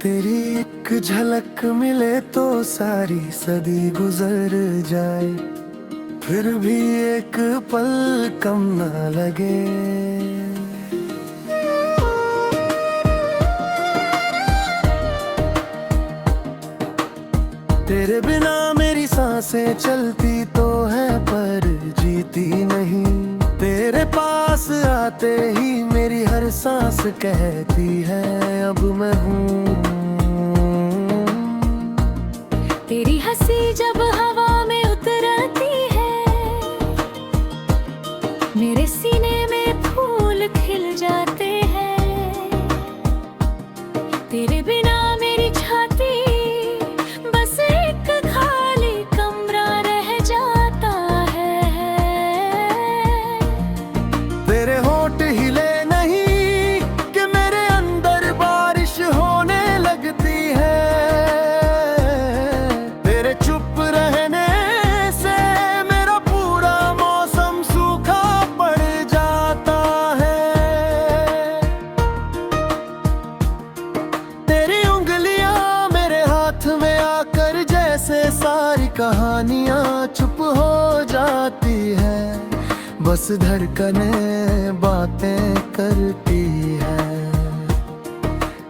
तेरी एक झलक मिले तो सारी सदी गुजर जाए, फिर भी एक पल कम ना लगे। तेरे बिना मेरी सांसें चलती तो है पर जीती नहीं। तेरे पास आते ही मेरी हर सांस कहती है अब मैं हूँ। तेरी हंसी जब हवा में उतरती है, मेरे सीने में फूल खिल जाते हैं। तेरे बिना मेरी छाती बस एक खाली कमरा रह जाता है। तेरे होठ हिले नहीं कि मेरे अंदर बारिश होने लगती है। तेरे चुप रहने से मेरा पूरा मौसम सूखा पड़ जाता है। तेरी उंगलियां मेरे हाथ में आकर जैसे सारी कहानियां चुप हो जाती है। बस धड़कनें बातें करती है।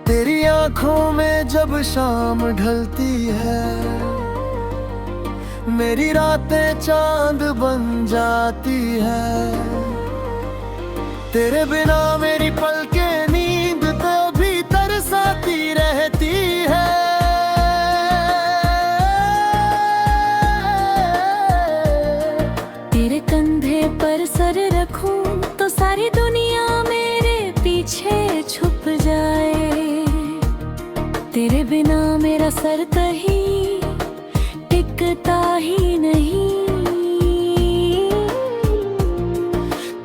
तेरी आंखों में जब शाम ढलती है, मेरी रातें चांद बन जाती है। तेरे बिना मेरी पलकें नींद तभी तरसाती रहती है। तेरे कंधे पर सर रखूं तो सारी दुनिया मेरे पीछे छुप जाए। तेरे बिना मेरा सर कहीं टिकता ही नहीं।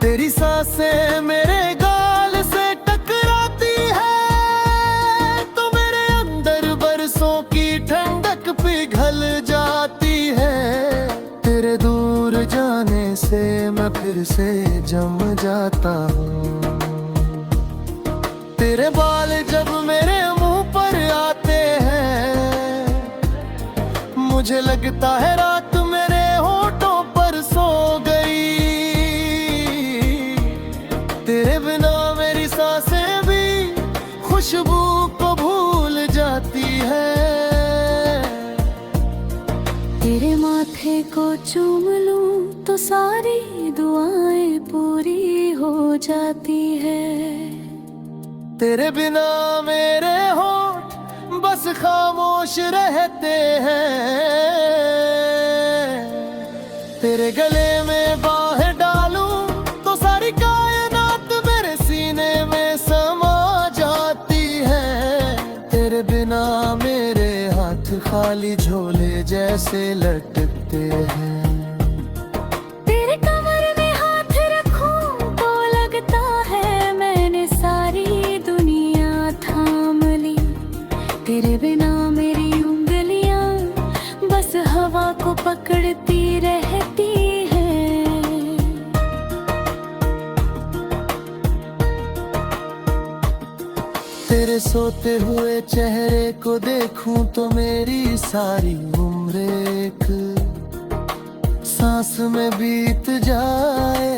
तेरी सांसें मेरे गाल से टकराती है तो मेरे अंदर बरसों की ठंडक पिघल जाती है। तेरे दूर जाने से मैं फिर से जम जाता हूँ। तेरे बाल जब मेरे मुंह पर आते हैं, मुझे लगता है रात मेरे होठों पर सो गई। तेरे बिना मेरी सांसें भी खुशबू को भूल जाती है। तेरे माथे को चूम लूं तो सारी दुआएं पूरी हो जाती है। तेरे बिना मेरे होठ बस खामोश रहते हैं। तेरे गले में बाहें डालूं तो सारी कायनात मेरे सीने में समा जाती है। तेरे बिना मेरे हाथ खाली झोले जैसे लटकते हैं। तेरे कमर में हाथ रखूं तो लगता है मैंने सारी दुनिया थाम ली। तेरे बिना मेरी उंगलियां बस हवा को पकड़ती रहती हैं। तेरे सोते हुए चेहरे को देखूं तो मेरी सारी उम्र एक सांस में बीत जाए।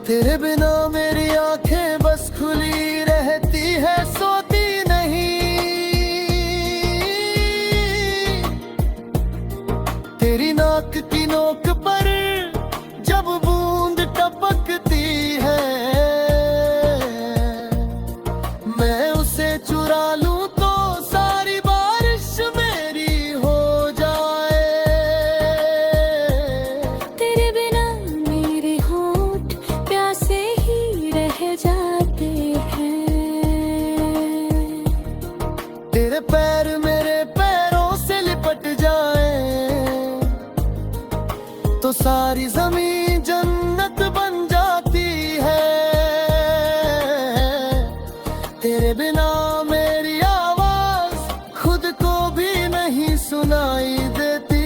तेरे बिना मेरी आंखें बस खुली रहती है, सोती नहीं। तेरी नाक की नोक पर जब बूंद टपकती है, मैं उसे चुरा लूं तो सारी बारिश मेरी हो जाए। तेरे बिना मेरे होंठ प्यासे ही रह जाते हैं। तेरे पैर मेरे पैरों से लिपट जाए तो सारी जमीन जन्नत बन जाती है। तेरे बिना मेरी आवाज खुद को भी नहीं सुनाई देती।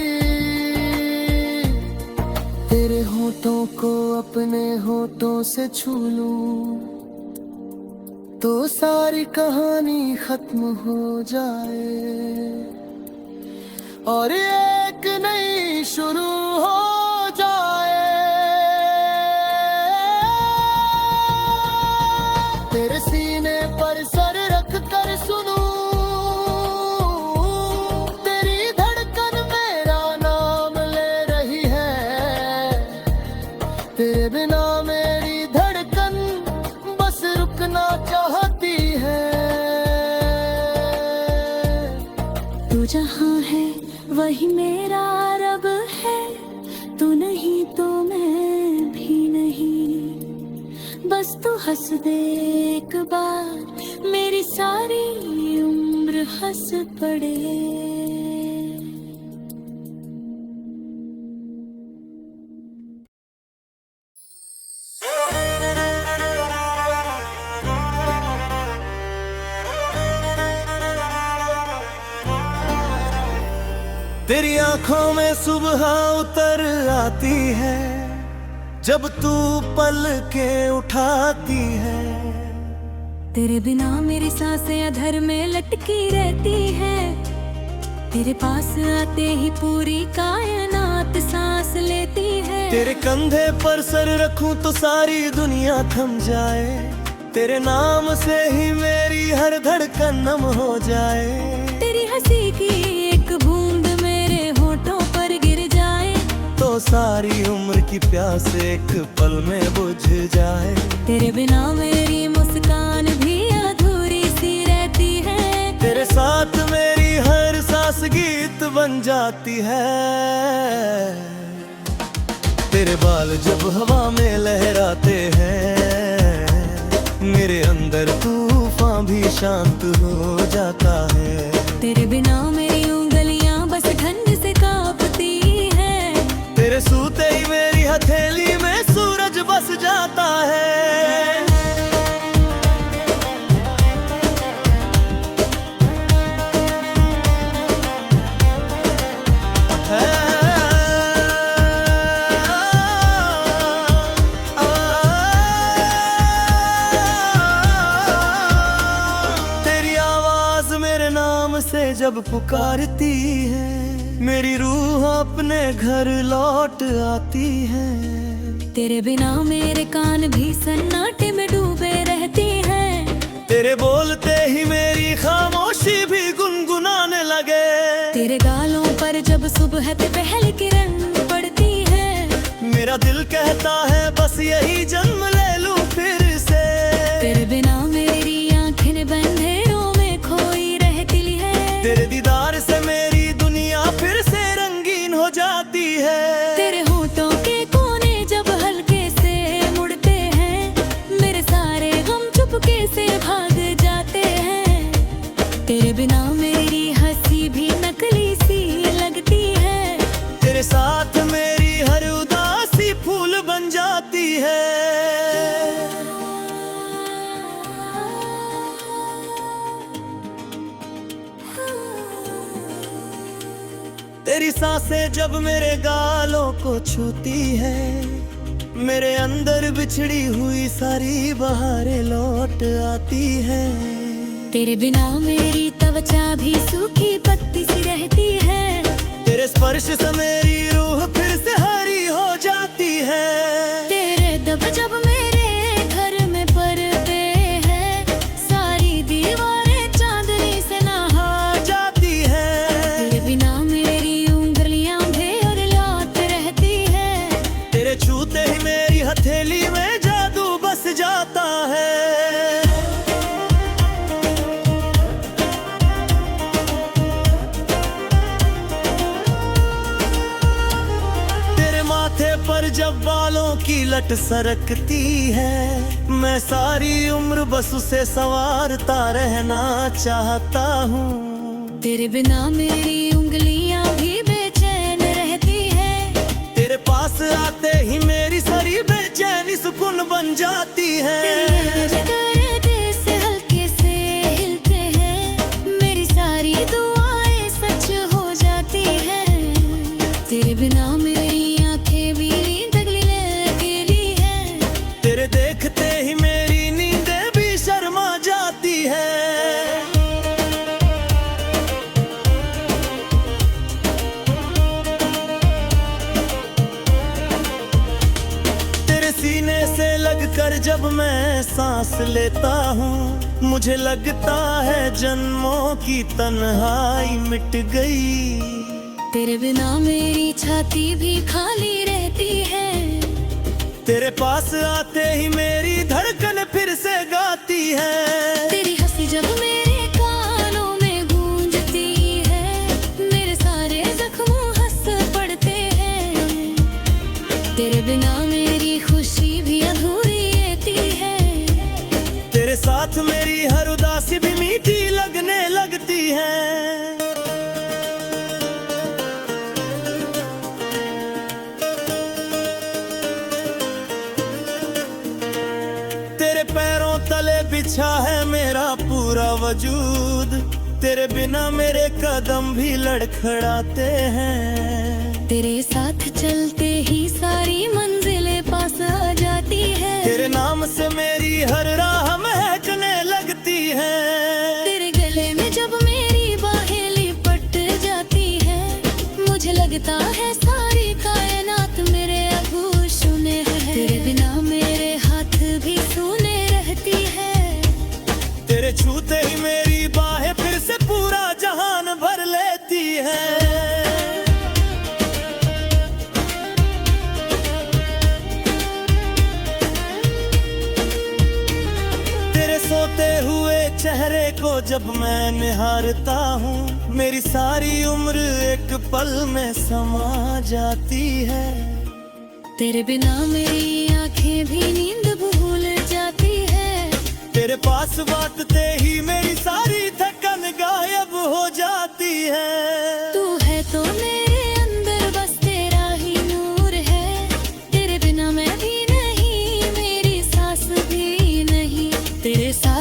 तेरे होठों को अपने होठों से छू लूं तो सारी कहानी खत्म हो जाए और एक नई शुरू हो जाए। तेरे सीने पर सर रख कर सुनूं तेरी धड़कन मेरा नाम ले रही है। तेरे बिना मेरी धड़कन बस रुकना चाहती है। तू जहाँ है वही मेरा रब है, तू नहीं तो मैं भी नहीं। बस तू हंस दे एक बार, मेरी सारी उम्र हंस पड़े। तेरी आंखों में सुबह उतर आती है जब तू पल के उठाती है। तेरे बिना मेरी सांसें अधर में लटकी रहती है। तेरे पास आते ही पूरी कायनात सांस लेती है। तेरे कंधे पर सर रखूं तो सारी दुनिया थम जाए। तेरे नाम से ही मेरी हर धड़कन नम हो जाए। तेरी हंसी की एक बूंद मेरे होठों पर गिर जाए तो सारी उम्र की प्यास एक पल में बुझ जाए। तेरे बिना मेरी मुस्कान भी अधूरी सी रहती है। तेरे साथ मेरी हर सांस गीत बन जाती है। तेरे बाल जब हवा में लहराते हैं मेरे अंदर तूफान भी शांत हो जाता है। तेरे बिना मेरी उंगलियां बस ठंड से कांपती है। तेरे सूते ही मेरी हथेली में सूरज बस जाता है। तेरी आवाज मेरे नाम से जब पुकारती है मेरी रूह अपने घर लौट आती है। तेरे बिना मेरे कान भी सन्नाटे में डूबे रहती हैं। तेरे बोलते ही मेरी खामोशी भी गुनगुनाने लगे। तेरे गालों पर जब सुबह की पहली किरण पड़ती है मेरा दिल कहता है बस यही जन्म ले लूं फिर से। तेरे बिना मेरी आंखें अंधेरों में खोई रहती है। तेरे दीदार से मेरी दुनिया फिर से रंगीन हो जाती है। तेरे होठों के कोने जब हल्के से मुड़ते हैं मेरे सारे गम चुपके से भाग जाते हैं। तेरे बिना मेरी हंसी भी नकली सी लगती है। तेरे साथ मेरी हर उदासी फूल बन जाती है। तेरी सांसें जब मेरे गालों को छूती है मेरे अंदर बिछड़ी हुई सारी बहारें लौट आती है। तेरे बिना मेरी त्वचा भी सूखी पत्ती सी रहती है। तेरे स्पर्श से मेरी रूह फिर से हरी हो जाती है। तेरे दब जब मेरे घर में पड़ते हैं सारी दीवारें चांदनी से नहा जाती है। तेरे बिना मेरी उंगलियां बेर लौट रहती है। तेरे छूते ही मेरी हथेली में जादू बस जाता है। तेरे माथे पर जब बालों की लट सरकती है मैं सारी उम्र बस उसे संवारता रहना चाहता हूँ। तेरे बिना मेरी उंगलियां भी बेचैन रहती है। तेरे पास आते ही मेरी सारी बेचैनी सुकून बन जाती है। तेरे दिल से हल्के से हिलते हैं मेरी सारी दुआएं सच हो जाती हैं। तेरे बिना मेरी आंखें भी अकेली है। तेरे देखते ही मेरी नींदें भी शर्मा जा जब मैं सांस लेता हूँ, मुझे लगता है जन्मों की तन्हाई मिट गई। तेरे बिना मेरी छाती भी खाली रहती है। तेरे पास आते ही मेरी धड़कन फिर से गाती है। तेरी हंसी जब मेरे कानों में गूंजती है, मेरे सारे जख्मों हंस पड़ते हैं। तेरे बिना मेरी खुशी भी अधूरी रहती है। तेरे साथ मेरी हर उदासी भी मीठी लगने लगती है। तेरे पैरों तले बिछा है मेरा पूरा वजूद। तेरे बिना मेरे कदम भी लड़खड़ाते हैं। तेरे साथ चलते ही सारी मंजिलें पास आ जाती है। तेरे नाम से मेरी हर राह महकने लगती है। तेरे गले में जब मेरी बाहें लिपट जाती है, मुझे लगता है सारी कायनात मेरे आभूषण है। तेरे बिना मेरे हाथ भी सूने रहती है। तेरे छूते ही मेरी बाहें फिर से पूरा जहान भर लेती है। सोते हुए चेहरे को जब मैं निहारता हूँ, मेरी सारी उम्र एक पल में समा जाती है। तेरे बिना मेरी आंखें भी नींद भूल जाती है। तेरे पास बातते ही मेरी सारी थकन गायब हो जाती है। तू है तो मेरे अंदर बस तेरा ही नूर है। तेरे बिना मैं भी नहीं, मेरी सांस भी नहीं। तेरे साथ